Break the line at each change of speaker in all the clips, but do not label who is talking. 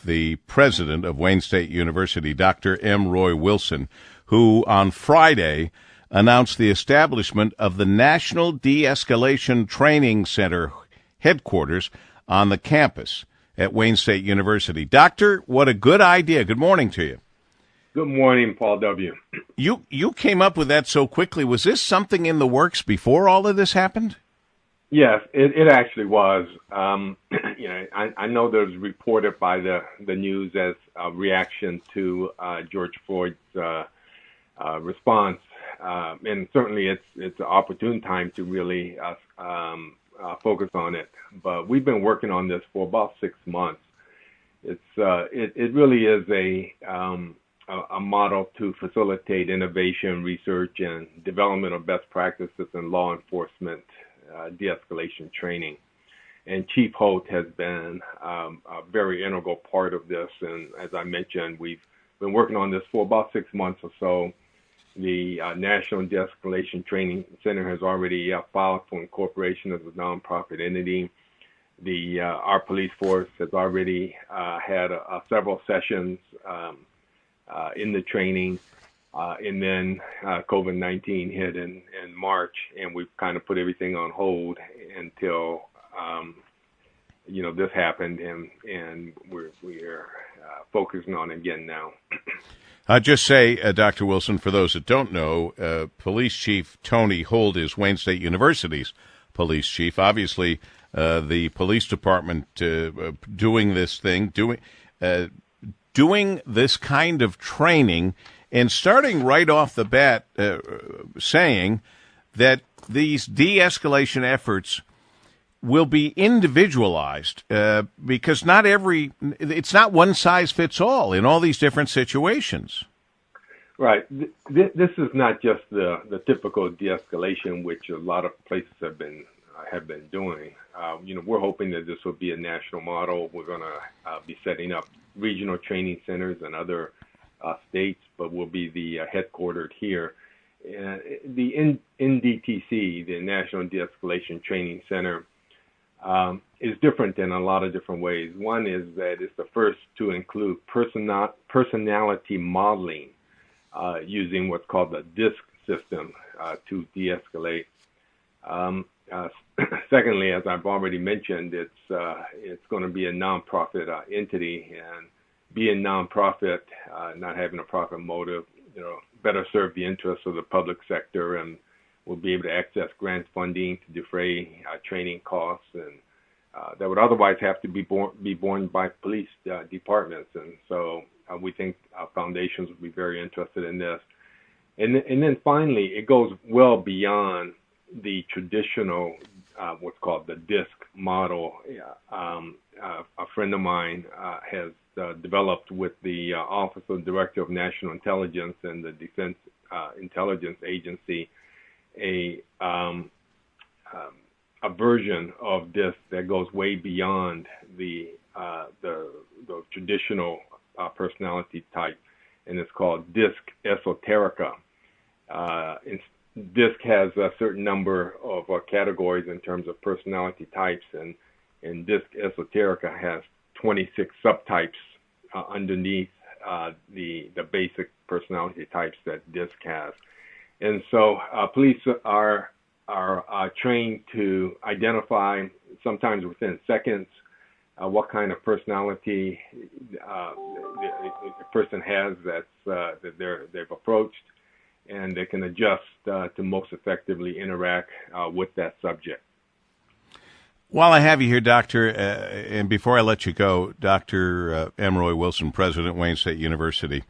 the president of Wayne State University, Dr. M. Roy Wilson, who on Friday announced the establishment of the National De-Escalation Training Center headquarters on the campus at Wayne State University. Doctor, what a good idea. Good morning to you.
Good morning, Paul W.
You came up with that so quickly. Was this something in the works before all of this happened?
Yes, it actually was. I know that was reported by the news as a reaction to George Floyd's response, and certainly it's an opportune time to really focus on it. But we've been working on this for about 6 months. It really is a model to facilitate innovation, research, and development of best practices in law enforcement de-escalation training. And Chief Holt has been a very integral part of this. And as I mentioned, we've been working on this for about 6 months or so. The National De-Escalation Training Center has already filed for incorporation as a nonprofit entity. Our police force has already had several sessions in the training. And then COVID-19 hit in March, and we've kind of put everything on hold until this happened, and we're focusing on it again now.
I'll just say, Dr. Wilson, for those that don't know, Police Chief Tony Holt is Wayne State University's police chief. Obviously, the police department doing this thing, doing this kind of training, and starting right off the bat saying that these de-escalation efforts will be individualized because it's not one size fits all in all these different situations.
Right. This is not just the typical de-escalation, which a lot of places have been doing. We're hoping that this will be a national model. We're going to be setting up regional training centers in other states, but we'll be the headquartered here. The NDTC, the National De-Escalation Training Center, is different in a lot of different ways. One is that it's the first to include personality modeling using what's called the DISC system to de-escalate. Secondly, as I've already mentioned, it's going to be a nonprofit entity, and being nonprofit, not having a profit motive, better serve the interests of the public sector, and we'll be able to access grant funding to defray training costs, and that would otherwise have to be borne by police departments. And so we think foundations would be very interested in this. And then finally, it goes well beyond the traditional what's called the DISC model. A friend of mine has developed with the Office of Director of National Intelligence and the Defense Intelligence Agency a version of DISC that goes way beyond the traditional personality type, and it's called DISC Esoterica. DISC has a certain number of categories in terms of personality types, and DISC Esoterica has 26 subtypes underneath the basic personality types that DISC has. And so police are trained to identify, sometimes within seconds, what kind of personality the person has that they've approached, and they can adjust to most effectively interact with that subject.
While I have you here, Doctor, and before I let you go, Dr. M. Roy Wilson, President, Wayne State University,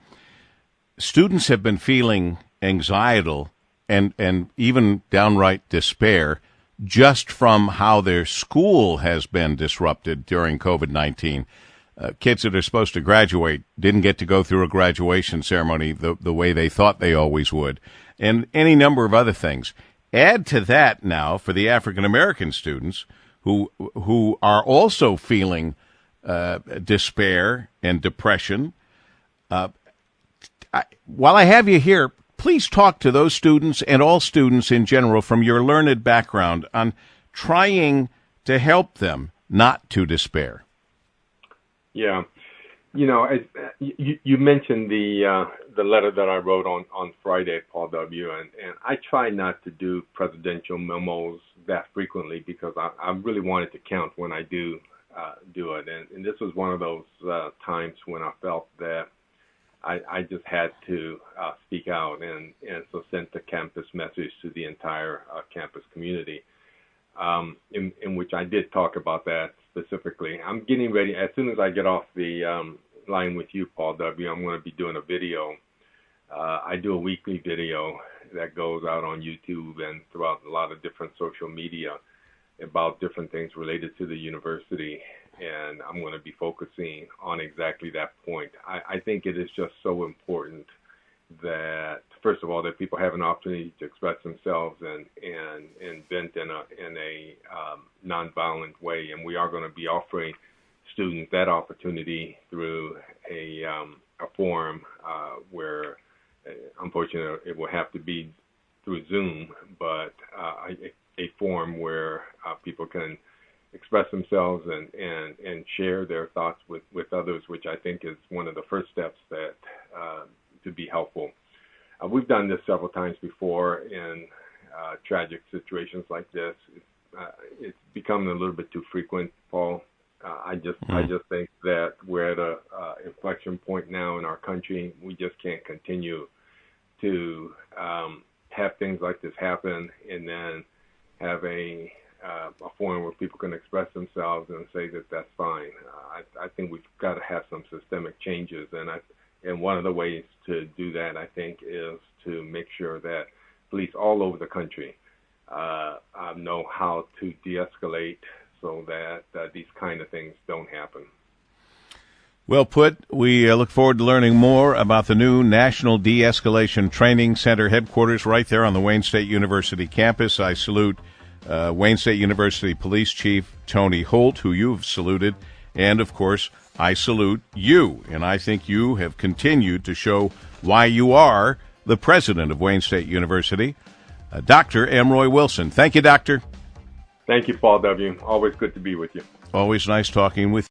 students have been feeling anxiety and even downright despair just from how their school has been disrupted during COVID-19. Kids that are supposed to graduate didn't get to go through a graduation ceremony the way they thought they always would, and any number of other things. Add to that now for the African-American students who are also feeling despair and depression. While I have you here, please talk to those students and all students in general from your learned background on trying to help them not to despair.
Yeah. You mentioned the letter that I wrote on Friday, Paul W. And I try not to do presidential memos that frequently because I really want it to count when I do it. And this was one of those times when I felt that I just had to speak out, and so sent the campus message to the entire campus community, in which I did talk about that specifically. I'm getting ready, as soon as I get off the line with you, Paul W., I'm going to be doing a video. I do a weekly video that goes out on YouTube and throughout a lot of different social media about different things related to the university, and I'm going to be focusing on exactly that point. I think it is just so important that, first of all, that people have an opportunity to express themselves and vent in a nonviolent way, and we are going to be offering students that opportunity through a forum where, unfortunately, it will have to be through Zoom, but a forum where people can express themselves and share their thoughts with others, which I think is one of the first steps that to be helpful. We've done this several times before in tragic situations like this. It's becoming a little bit too frequent, Paul. I just think that we're at a inflection point now in our country. We just can't continue to have things like this happen and then have a forum where people can express themselves and say that that's fine. I think we've got to have some systemic changes, and one of the ways to do that, I think, is to make sure that police all over the country know how to de-escalate so that these kind of things don't happen.
Well put. We look forward to learning more about the new National De-Escalation Training Center headquarters right there on the Wayne State University campus. I salute Wayne State University Police Chief Tony Holt, who you've saluted, and, of course, I salute you. And I think you have continued to show why you are the president of Wayne State University, Dr. Emroy Wilson. Thank you, Doctor.
Thank you, Paul W. Always good to be with you.
Always nice talking with you.